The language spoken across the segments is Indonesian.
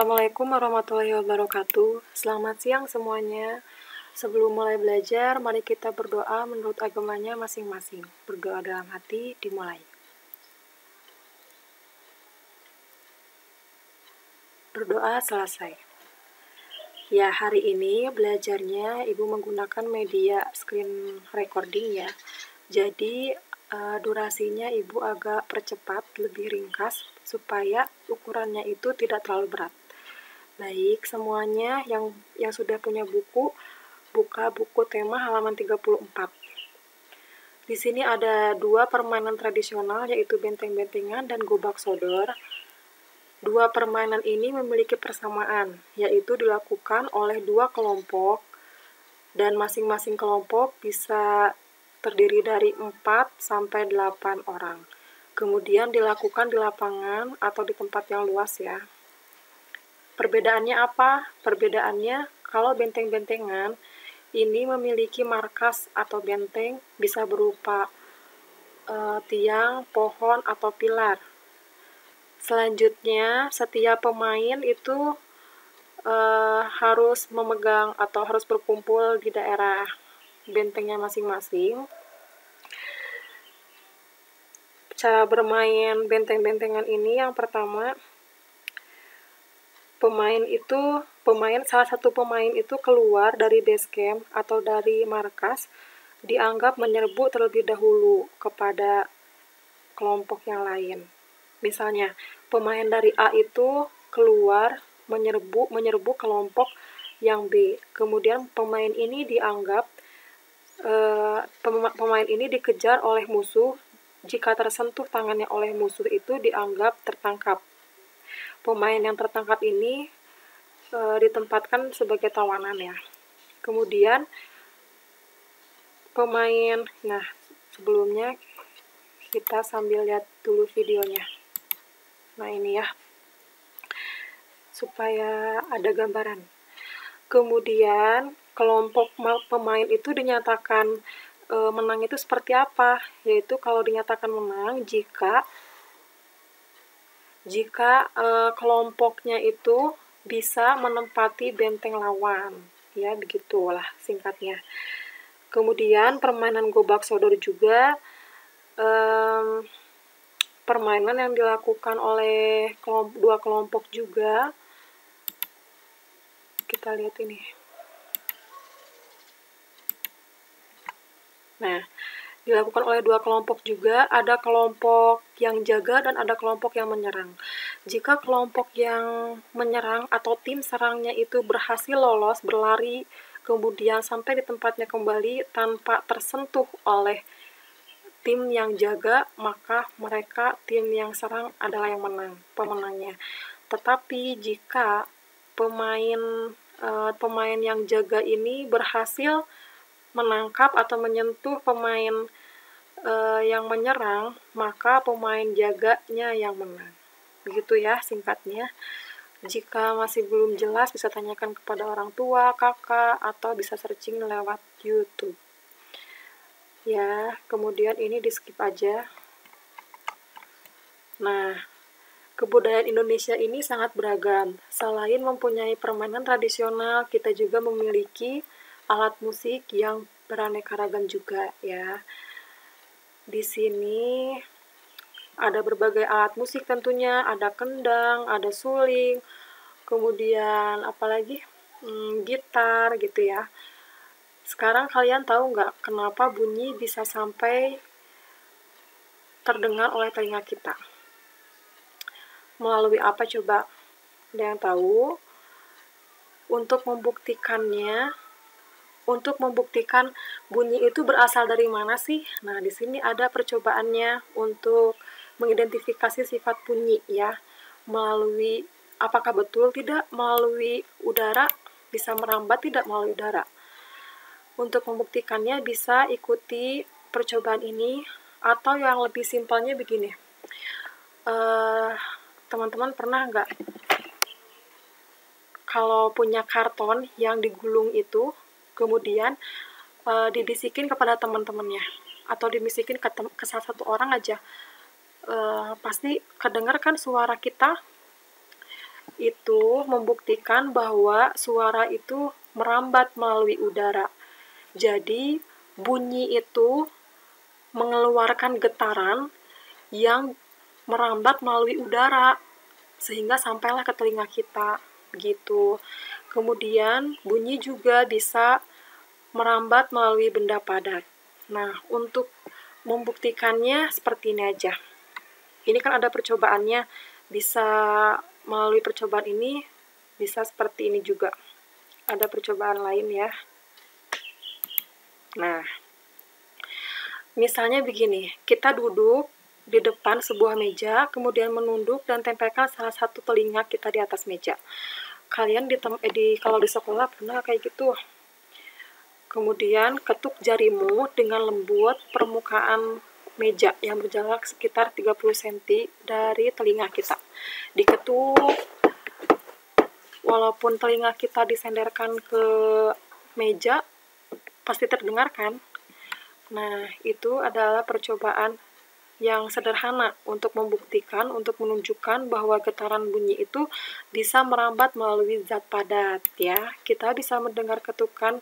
Assalamualaikum warahmatullahi wabarakatuh. Selamat siang semuanya. Sebelum mulai belajar, mari kita berdoa menurut agamanya masing-masing. Berdoa dalam hati, dimulai. Berdoa selesai. Ya, hari ini belajarnya Ibu menggunakan media screen recording ya. Jadi, durasinya Ibu agak percepat, lebih ringkas, supaya ukurannya itu tidak terlalu berat. Baik, semuanya yang sudah punya buku, buka buku tema halaman 34. Di sini ada dua permainan tradisional, yaitu benteng-bentengan dan gobak sodor. Dua permainan ini memiliki persamaan, yaitu dilakukan oleh dua kelompok, dan masing-masing kelompok bisa terdiri dari 4-8 orang. Kemudian dilakukan di lapangan atau di tempat yang luas ya. Perbedaannya apa? Perbedaannya, kalau benteng-bentengan ini memiliki markas atau benteng bisa berupa tiang, pohon, atau pilar. Selanjutnya, setiap pemain itu harus memegang atau harus berkumpul di daerah bentengnya masing-masing. Cara bermain benteng-bentengan ini yang pertama, salah satu pemain itu keluar dari base camp atau dari markas, dianggap menyerbu terlebih dahulu kepada kelompok yang lain. Misalnya, pemain dari A itu keluar menyerbu kelompok yang B. Kemudian pemain ini dianggap pemain ini dikejar oleh musuh. Jika tersentuh tangannya oleh musuh itu dianggap tertangkap. Pemain yang tertangkap ini ditempatkan sebagai tawanan ya. Kemudian sebelumnya kita sambil lihat dulu videonya. Nah ini ya, supaya ada gambaran. Kemudian kelompok pemain itu dinyatakan menang itu seperti apa? Yaitu kalau dinyatakan menang jika kelompoknya itu bisa menempati benteng lawan. Ya, begitulah singkatnya. Kemudian permainan gobak sodor juga permainan yang dilakukan oleh dua kelompok juga. Kita lihat ini. Nah, dilakukan oleh dua kelompok juga, ada kelompok yang jaga dan ada kelompok yang menyerang. Jika kelompok yang menyerang atau tim serangnya itu berhasil lolos, berlari, kemudian sampai di tempatnya kembali tanpa tersentuh oleh tim yang jaga, maka tim yang serang adalah yang menang, pemenangnya. Tetapi jika pemain yang jaga ini berhasil menangkap atau menyentuh pemain yang menyerang, maka pemain jaganya yang menang. Begitu ya singkatnya. Jika masih belum jelas, bisa tanyakan kepada orang tua, kakak, atau bisa searching lewat YouTube. Ya, kemudian ini di skip aja. Nah, kebudayaan Indonesia ini sangat beragam. Selain mempunyai permainan tradisional, kita juga memiliki alat musik yang beraneka ragam juga ya. Di sini ada berbagai alat musik tentunya, ada kendang, ada suling, kemudian apalagi gitar gitu ya. Sekarang kalian tahu nggak kenapa bunyi bisa sampai terdengar oleh telinga kita? Melalui apa coba? Ada yang tahu? Untuk membuktikan bunyi itu berasal dari mana sih? Nah, di sini ada percobaannya untuk mengidentifikasi sifat bunyi ya. Apakah betul tidak melalui udara? Bisa merambat tidak melalui udara? Untuk membuktikannya bisa ikuti percobaan ini, atau yang lebih simpelnya begini. Teman-teman pernah nggak kalau punya karton yang digulung itu, kemudian dibisikin kepada teman-temannya atau dibisikin ke salah satu orang aja, pasti kedengar kan suara kita itu membuktikan bahwa suara itu merambat melalui udara. Jadi, bunyi itu mengeluarkan getaran yang merambat melalui udara sehingga sampailah ke telinga kita gitu. Kemudian bunyi juga bisa merambat melalui benda padat. Nah, untuk membuktikannya seperti ini aja. Ini kan ada percobaannya, bisa melalui percobaan ini bisa seperti ini juga. Ada percobaan lain ya. Nah, misalnya begini, kita duduk di depan sebuah meja, kemudian menunduk dan tempelkan salah satu telinga kita di atas meja. Kalian kalau di sekolah pernah kayak gitu. Kemudian ketuk jarimu dengan lembut permukaan meja yang berjarak sekitar 30 cm dari telinga kita. Diketuk, walaupun telinga kita disenderkan ke meja, pasti terdengar kan? Nah, itu adalah percobaan yang sederhana untuk membuktikan, untuk menunjukkan bahwa getaran bunyi itu bisa merambat melalui zat padat ya. Kita bisa mendengar ketukan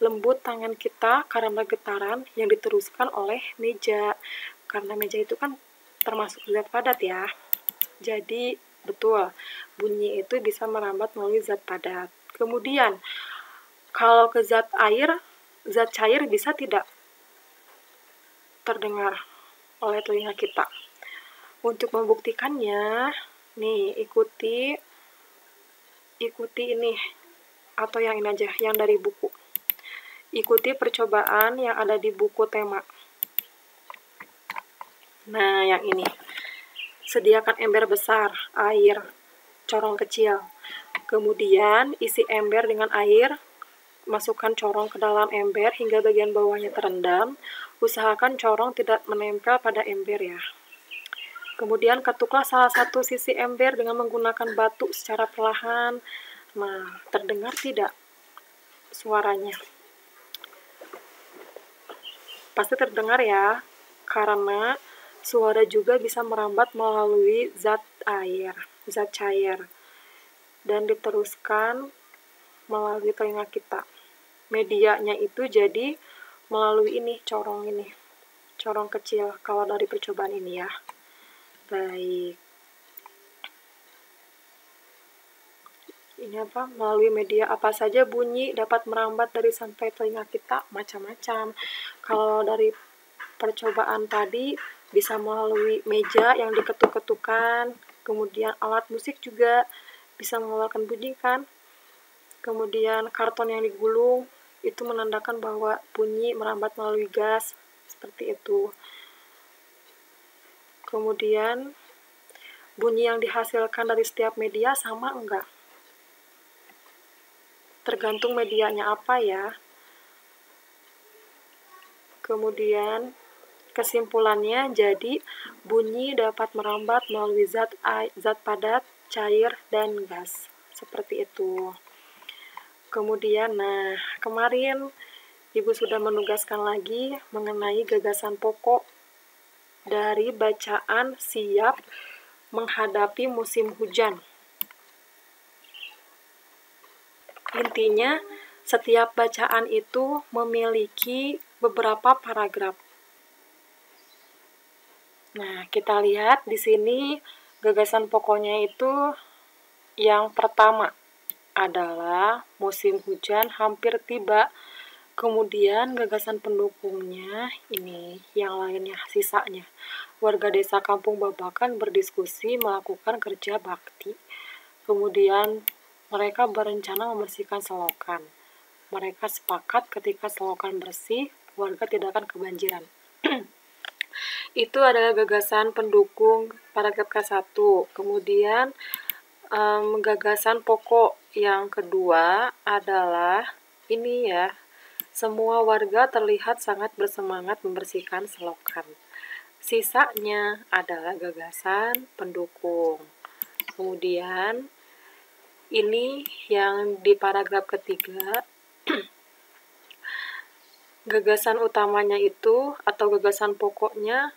lembut tangan kita karena getaran yang diteruskan oleh meja. Karena meja itu kan termasuk zat padat ya. Jadi betul, bunyi itu bisa merambat melalui zat padat. Kemudian, kalau ke zat air, zat cair bisa tidak terdengar oleh telinga kita. Untuk membuktikannya, nih ikuti ini atau yang ini aja, yang dari buku. Ikuti percobaan yang ada di buku tema. Nah, yang ini. Sediakan ember besar, air, corong kecil. Kemudian isi ember dengan air, masukkan corong ke dalam ember hingga bagian bawahnya terendam. Usahakan corong tidak menempel pada ember ya. Kemudian ketuklah salah satu sisi ember dengan menggunakan batu secara perlahan. Nah, terdengar tidak suaranya? Pasti terdengar ya, karena suara juga bisa merambat melalui zat air, zat cair, dan diteruskan melalui telinga kita. Medianya itu jadi melalui ini, corong kecil, kalau dari percobaan ini ya. Baik. Ini apa? Melalui media apa saja bunyi dapat merambat dari sampai telinga kita? Macam-macam. Kalau dari percobaan tadi bisa melalui meja yang diketuk-ketukan, kemudian alat musik juga bisa mengeluarkan bunyi kan. Kemudian karton yang digulung itu menandakan bahwa bunyi merambat melalui gas, seperti itu. Kemudian bunyi yang dihasilkan dari setiap media sama enggak? Tergantung medianya apa ya. Kemudian kesimpulannya jadi bunyi dapat merambat melalui zat padat, cair, dan gas. Seperti itu. Kemudian, nah, kemarin Ibu sudah menugaskan lagi mengenai gagasan pokok dari bacaan siap menghadapi musim hujan. Intinya, setiap bacaan itu memiliki beberapa paragraf. Nah, kita lihat di sini gagasan pokoknya itu yang pertama adalah musim hujan hampir tiba. Kemudian gagasan pendukungnya ini, yang lainnya, sisanya. Warga desa Kampung Babakan berdiskusi melakukan kerja bakti. Kemudian mereka berencana membersihkan selokan. Mereka sepakat ketika selokan bersih, warga tidak akan kebanjiran. Itu adalah gagasan pendukung paragraf ke-1. Kemudian gagasan pokok yang kedua adalah ini ya. Semua warga terlihat sangat bersemangat membersihkan selokan. Sisanya adalah gagasan pendukung. Kemudian ini yang di paragraf ketiga, gagasan utamanya itu atau gagasan pokoknya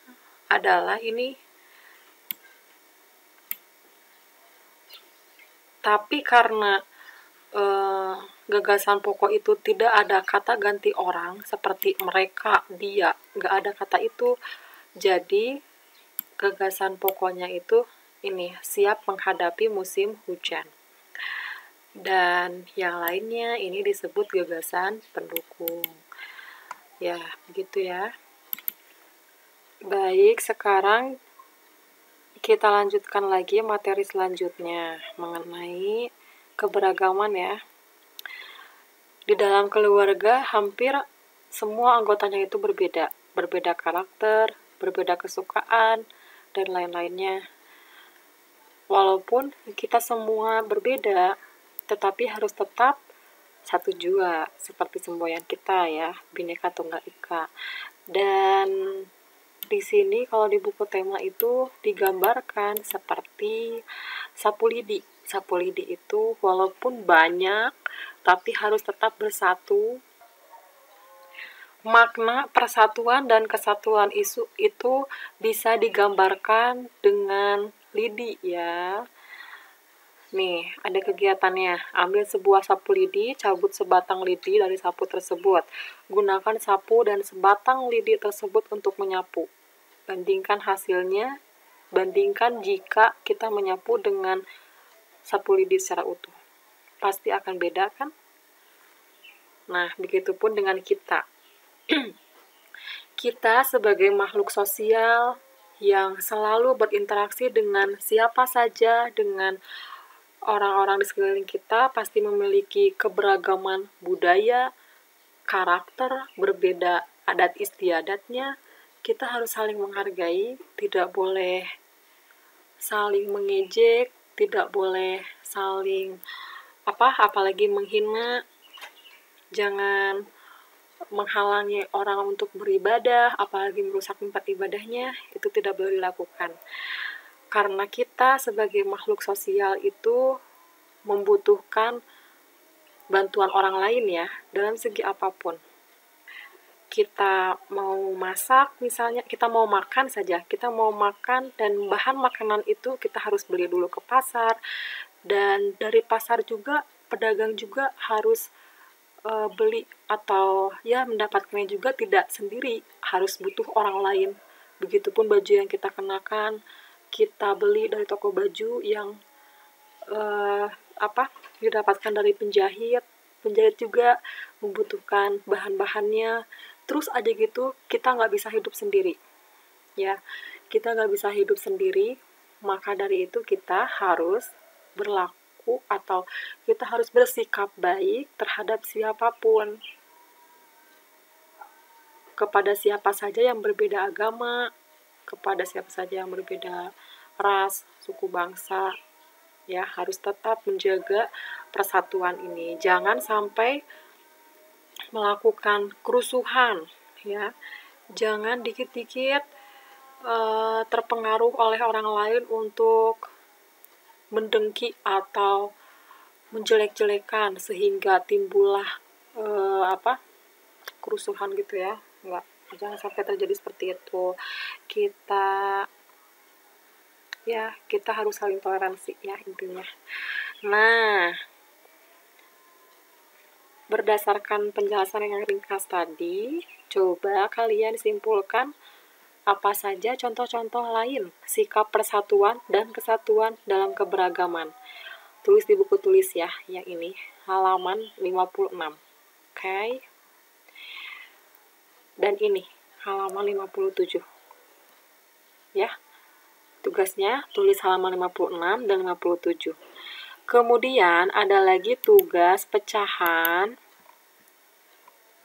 adalah ini. Tapi karena gagasan pokok itu tidak ada kata ganti orang seperti mereka, dia, nggak ada kata itu. Jadi gagasan pokoknya itu ini, siap menghadapi musim hujan. Dan yang lainnya ini disebut gagasan pendukung. Ya, begitu ya. Baik, sekarang kita lanjutkan lagi materi selanjutnya mengenai keberagaman ya. Di dalam keluarga hampir semua anggotanya itu berbeda. Berbeda karakter, berbeda kesukaan, dan lain-lainnya. Walaupun kita semua berbeda, tetapi harus tetap satu jua, seperti semboyan kita ya, Bhinneka Tunggal Ika. Dan di sini kalau di buku tema itu digambarkan seperti sapu lidi. Sapu lidi itu walaupun banyak, tapi harus tetap bersatu. Makna persatuan dan kesatuan isu itu bisa digambarkan dengan lidi ya. Nih, ada kegiatannya. Ambil sebuah sapu lidi, cabut sebatang lidi dari sapu tersebut. Gunakan sapu dan sebatang lidi tersebut untuk menyapu. Bandingkan hasilnya, bandingkan jika kita menyapu dengan sapu lidi secara utuh. Pasti akan beda kan? Nah, begitupun dengan kita. Kita sebagai makhluk sosial yang selalu berinteraksi dengan siapa saja, dengan orang-orang di sekeliling kita, pasti memiliki keberagaman budaya, karakter, berbeda adat istiadatnya. Kita harus saling menghargai, tidak boleh saling mengejek, tidak boleh saling apalagi menghina. Jangan menghalangi orang untuk beribadah, apalagi merusak tempat ibadahnya, itu tidak boleh dilakukan. Karena kita sebagai makhluk sosial itu membutuhkan bantuan orang lain ya, dalam segi apapun. Kita mau masak misalnya, kita mau makan saja, kita mau makan dan bahan makanan itu kita harus beli dulu ke pasar, dan dari pasar juga, pedagang juga harus beli atau ya mendapatkannya juga tidak sendiri, harus butuh orang lain. Begitupun baju yang kita kenakan, kita beli dari toko baju yang didapatkan dari penjahit. Penjahit juga membutuhkan bahan-bahannya. Terus aja gitu, kita nggak bisa hidup sendiri. Ya, kita nggak bisa hidup sendiri, maka dari itu kita harus berlaku atau kita harus bersikap baik terhadap siapapun, kepada siapa saja yang berbeda agama, kepada siapa saja yang berbeda ras, suku bangsa, ya harus tetap menjaga persatuan ini. Jangan sampai melakukan kerusuhan, ya. Jangan dikit-dikit terpengaruh oleh orang lain untuk mendengki atau menjelek-jelekan sehingga timbullah kerusuhan gitu ya. Jangan sampai terjadi seperti itu. Kita harus saling toleransi ya intinya. Nah, berdasarkan penjelasan yang ringkas tadi, coba kalian simpulkan apa saja contoh-contoh lain sikap persatuan dan kesatuan dalam keberagaman. Tulis di buku tulis ya, yang ini, halaman 56. Oke. Dan ini, halaman 57. Ya, tugasnya tulis halaman 56 dan 57. Kemudian ada lagi tugas pecahan.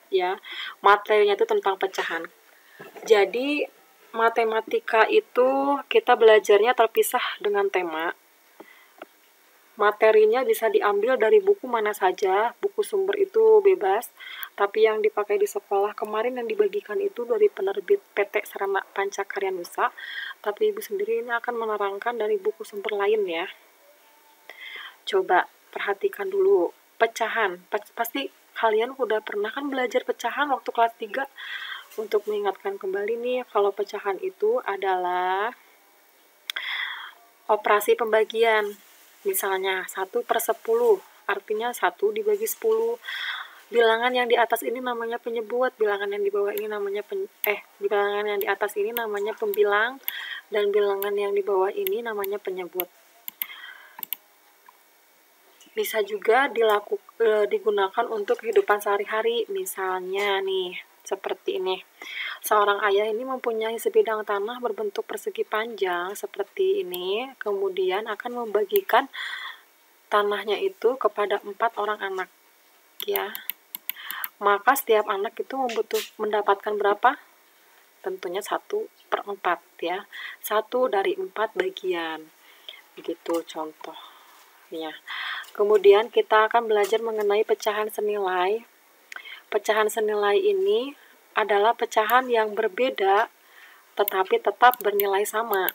Ya, materinya itu tentang pecahan. Jadi, matematika itu kita belajarnya terpisah dengan tema. Materinya bisa diambil dari buku mana saja, buku sumber itu bebas, tapi yang dipakai di sekolah kemarin yang dibagikan itu dari penerbit PT Sarana Pancakarya Nusa, tapi Ibu sendiri ini akan menerangkan dari buku sumber lain ya. Coba perhatikan dulu, pecahan, pasti kalian udah pernah kan belajar pecahan waktu kelas 3, untuk mengingatkan kembali nih, kalau pecahan itu adalah operasi pembagian. Misalnya 1/10, artinya 1 dibagi 10. Bilangan yang di atas ini namanya penyebut, bilangan yang di bawah ini namanya bilangan yang di atas ini namanya pembilang, dan bilangan yang di bawah ini namanya penyebut. Bisa juga digunakan untuk kehidupan sehari-hari. Misalnya nih, seperti ini. Seorang ayah ini mempunyai sebidang tanah berbentuk persegi panjang seperti ini, kemudian akan membagikan tanahnya itu kepada 4 orang anak, ya. Maka setiap anak itu mendapatkan berapa? Tentunya 1/4, ya. 1 dari 4 bagian. Begitu contohnya. Kemudian kita akan belajar mengenai pecahan senilai. Pecahan senilai ini adalah pecahan yang berbeda tetapi tetap bernilai sama.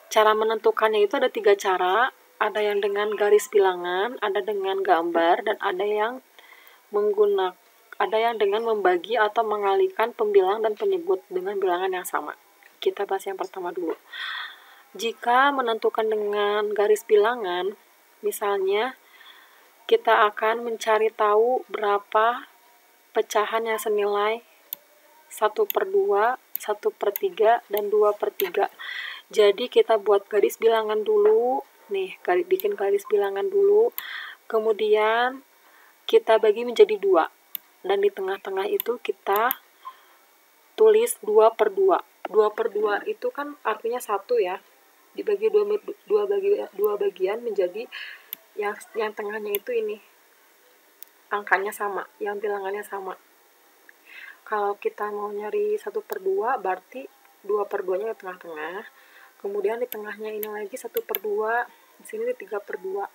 Cara menentukannya itu ada 3 cara. Ada yang dengan garis bilangan, ada dengan gambar, dan ada yang dengan membagi atau mengalihkan pembilang dan penyebut dengan bilangan yang sama. Kita bahas yang pertama dulu. Jika menentukan dengan garis bilangan, misalnya kita akan mencari tahu berapa pecahan yang senilai 1/2, 1/3, dan 2/3. Jadi kita buat garis bilangan dulu. Nih, bikin garis bilangan dulu. Kemudian kita bagi menjadi 2. Dan di tengah-tengah itu kita tulis 2/2. 2/2 itu kan artinya 1 ya. Dibagi 2 bagian menjadi yang tengahnya itu ini. Angkanya sama, yang bilangannya sama. Kalau kita mau nyari 1/2 berarti 2/2-nya di tengah-tengah. Kemudian di tengahnya ini lagi 1/2, di sini 3/2,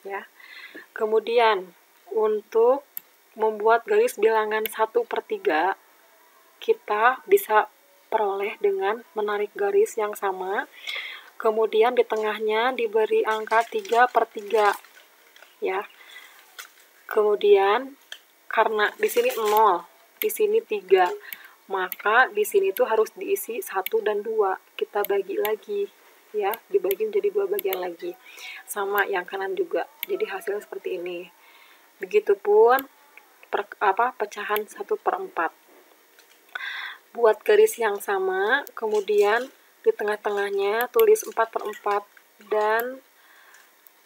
ya. Kemudian untuk membuat garis bilangan 1/3, kita bisa peroleh dengan menarik garis yang sama. Kemudian di tengahnya diberi angka 3/3, ya. Kemudian karena di sini 0, di sini 3, maka di sini tuh harus diisi 1 dan 2. Kita bagi lagi, ya, dibagi menjadi 2 bagian lagi. Sama yang kanan juga. Jadi hasilnya seperti ini. Begitupun pecahan 1/4. Buat garis yang sama, kemudian di tengah-tengahnya tulis 4/4, dan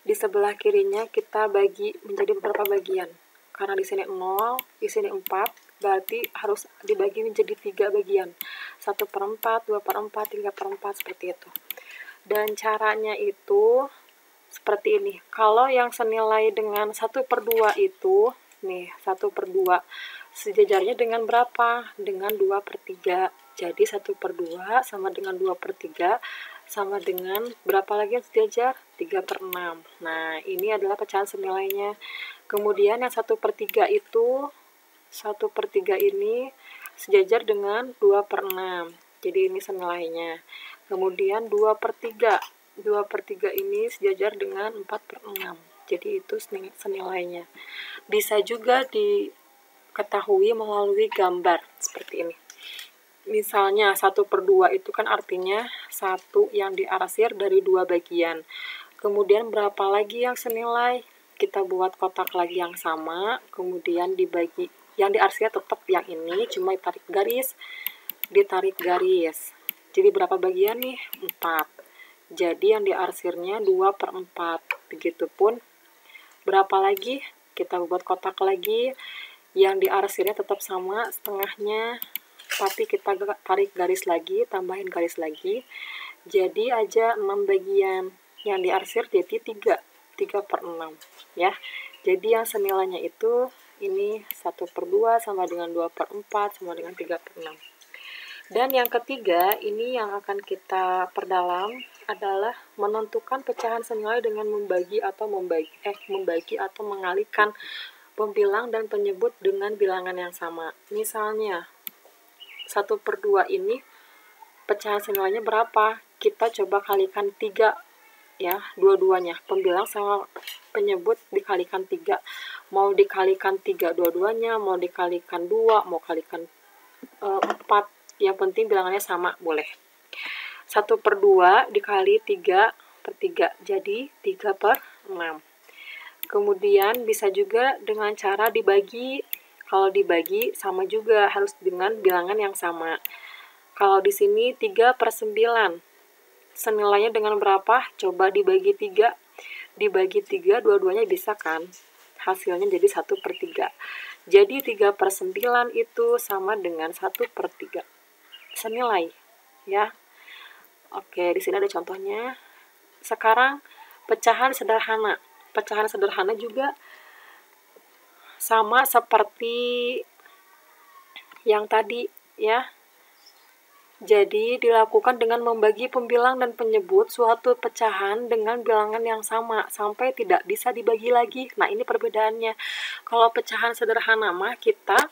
di sebelah kirinya kita bagi menjadi beberapa bagian. Karena di sini 0, di sini 4, berarti harus dibagi menjadi 3 bagian. 1/4, 2/4, 3/4, seperti itu. Dan caranya itu seperti ini. Kalau yang senilai dengan 1/2 itu, nih, 1/2, sejajarnya dengan berapa? Dengan 2/3. Jadi 1/2 sama dengan 2/3 sama dengan berapa lagi yang sejajar? 3/6. Nah, ini adalah pecahan senilainya. Kemudian yang 1/3 itu, 1/3 ini sejajar dengan 2/6. Jadi ini senilainya. Kemudian 2/3. 2/3 ini sejajar dengan 4/6. Jadi itu senilainya. Bisa juga diketahui melalui gambar seperti ini. Misalnya 1/2 itu kan artinya 1 yang diarsir dari 2 bagian. Kemudian berapa lagi yang senilai? Kita buat kotak lagi yang sama, kemudian dibagi. Yang diarsir tetap yang ini, cuma ditarik garis. Jadi berapa bagian nih? 4. Jadi yang diarsirnya 2/4. Begitupun berapa lagi? Kita buat kotak lagi. Yang diarsirnya tetap sama, setengahnya, tapi kita tarik garis lagi, tambahin garis lagi. Jadi aja 6 bagian. Yang diarsir jadi 3/6, ya. Jadi yang senilainya itu ini 1/2 sama dengan 2/4 sama dengan 3/6. Dan yang ketiga, ini yang akan kita perdalam adalah menentukan pecahan senilai dengan membagi atau mengalihkan pembilang dan penyebut dengan bilangan yang sama. Misalnya 1/2 ini pecahan senilainya berapa? Kita coba kalikan 3, ya, dua-duanya. Pembilang sama penyebut dikalikan 3. Mau dikalikan 3 dua-duanya, mau dikalikan 2, mau kalikan 4. Yang penting bilangannya sama, boleh. 1/2 dikali 3 1/3, jadi 3/6. Kemudian bisa juga dengan cara dibagi. Kalau dibagi sama juga harus dengan bilangan yang sama. Kalau di sini 3/9. Senilainya dengan berapa? Coba dibagi 3. Dibagi 3 dua-duanya bisa kan? Hasilnya jadi 1/3. Jadi 3/9 itu sama dengan 1/3. Senilai ya. Oke, di sini ada contohnya. Sekarang pecahan sederhana. Pecahan sederhana juga sama seperti yang tadi ya. Jadi dilakukan dengan membagi pembilang dan penyebut suatu pecahan dengan bilangan yang sama sampai tidak bisa dibagi lagi. Nah, ini perbedaannya. Kalau pecahan sederhana mah kita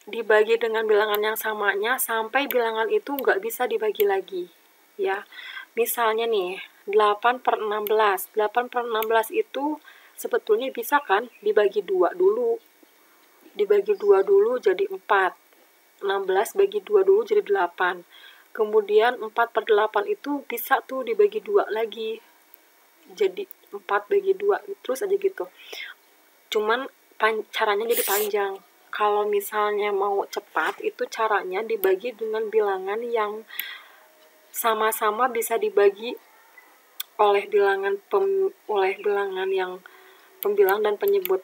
dibagi dengan bilangan yang samanya sampai bilangan itu nggak bisa dibagi lagi ya. Misalnya nih 8/16. 8/16 itu sebetulnya bisa kan dibagi 2 dulu. Dibagi 2 dulu jadi 4. 16 bagi 2 dulu jadi 8. Kemudian 4/8 itu bisa tuh dibagi 2 lagi. Jadi 4 bagi 2, terus aja gitu. Cuman caranya jadi panjang. Kalau misalnya mau cepat, itu caranya dibagi dengan bilangan yang sama-sama bisa dibagi oleh bilangan yang pembilang dan penyebut.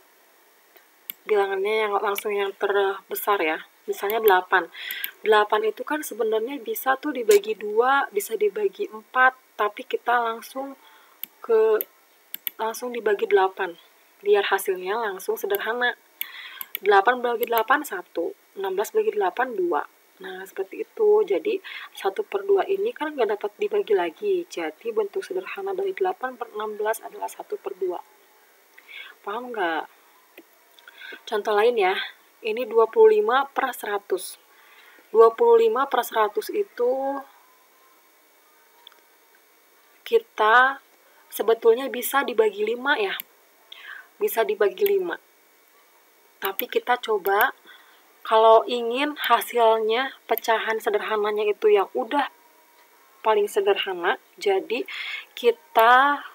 Bilangannya yang langsung yang terbesar ya. Misalnya 8. 8 itu kan sebenarnya bisa tuh dibagi 2, bisa dibagi 4, tapi kita langsung dibagi 8. Biar hasilnya langsung sederhana. 8 bagi 8, 1. 16 bagi 8, 2. Nah, seperti itu. Jadi, 1/2 ini kan nggak dapat dibagi lagi. Jadi, bentuk sederhana dari 8/16 adalah 1/2. Paham nggak? Contoh lain ya. Ini 25/100. 25/100 itu kita sebetulnya bisa dibagi 5 ya. Bisa dibagi 5. Tapi kita coba kalau ingin hasilnya pecahan sederhananya itu yang udah paling sederhana, jadi kita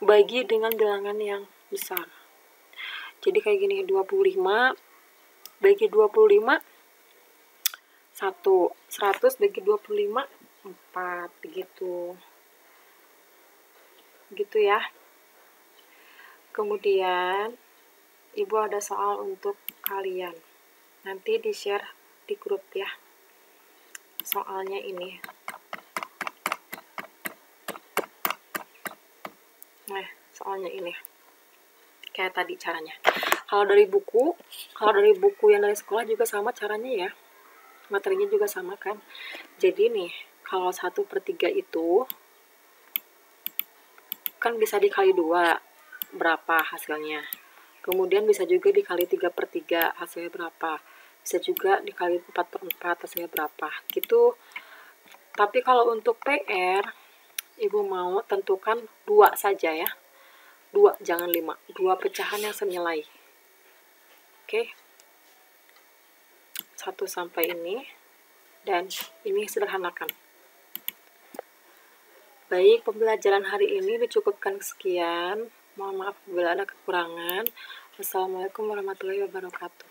bagi dengan bilangan yang besar. Jadi kayak gini, 25 bagi 25 1, 100 bagi 25 4, begitu. Gitu ya. Kemudian Ibu ada soal untuk kalian. Nanti di-share di grup ya. Soalnya ini. Nah, soalnya ini. Kayak tadi caranya. Kalau dari buku yang dari sekolah juga sama caranya ya. Materinya juga sama kan. Jadi nih, kalau 1/3 itu kan bisa dikali 2. Berapa hasilnya? Kemudian bisa juga dikali 3/3, hasilnya berapa? Bisa juga dikali 4/4, hasilnya berapa? Gitu. Tapi kalau untuk PR, Ibu mau tentukan 2 saja ya. 2, jangan 5. 2 pecahan yang senilai. Oke. 1 sampai ini. Dan ini sederhanakan. Baik, pembelajaran hari ini dicukupkan sekian. Mohon maaf bila ada kekurangan. Wassalamualaikum warahmatullahi wabarakatuh.